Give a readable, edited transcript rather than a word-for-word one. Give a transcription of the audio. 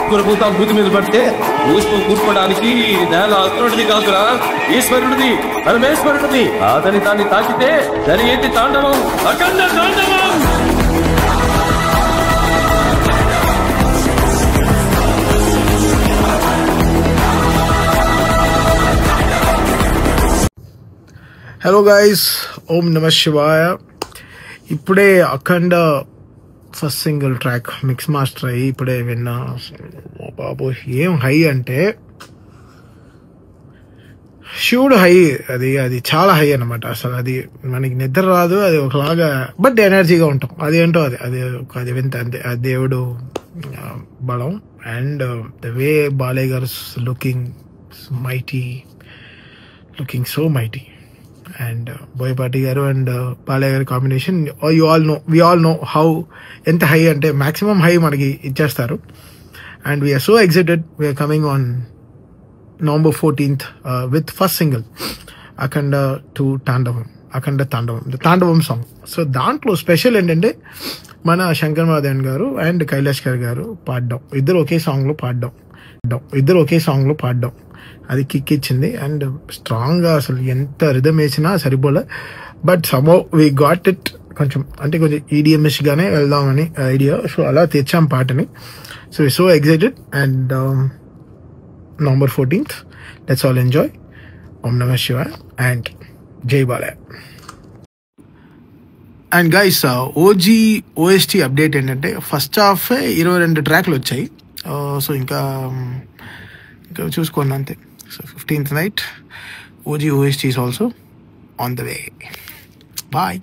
ఆకుకూర పూత బూతి మీద పడితే పుష్పం కూర్చోడానికి నేల అసురుడిది కాదురా, ఈశ్వరుడిది, పరమేశ్వరుడిది. అతని దాన్ని తాకితే దాని ఏంటి తాండవం, అఖండ తాండవం. హలో గైస్, ఓం నమ శివాయ. ఇప్పుడే Akhanda first single track mix master అయ్యి ఇప్పుడే విన్నా. బాబు ఏం హై అంటే శివుడు హై, అది చాలా హై అనమాట. అసలు అది మనకి నిద్ర రాదు, అది ఒకలాగా బట్ ఎనర్జీగా ఉంటాం. అదేంటో అది వింత అంతే, అది దేవుడు బలం. అండ్ ద వే బాలయ్య గారు looking mighty, looking so mighty. And Boyapati garu and Balaya garu combination, we all know how enta high ante maximum high manaki ichestaru. And we are so excited. We are coming on November 14th with first single Akhanda to Tandavam, Akhanda Tandavam, the Tandavam song. So dantlo special endante mana Shankar Mahadevan garu and Kailash garu paddam, iddaru oke song lo paddam. అది kick ఇచ్చింది. And స్ట్రాంగ్గా అసలు ఎంత rhythm వేసినా సరిపోలే, but somehow we got it. కొంచెం EDMs గానే వెళ్దామని ఐడియా, సో అలా తెచ్చాం పాటని. So we so excited. And November 14th, let's all enjoy. ఓం నమ శివాయ అండ్ జై Balayya. And guys, OST update ఏంటంటే ఫస్ట్ హాఫ్ 22 ట్రాక్లు వచ్చాయి. సో ఇంకా చూసుకోండి అంతే. So 15th night, OST is also on the way. Bye.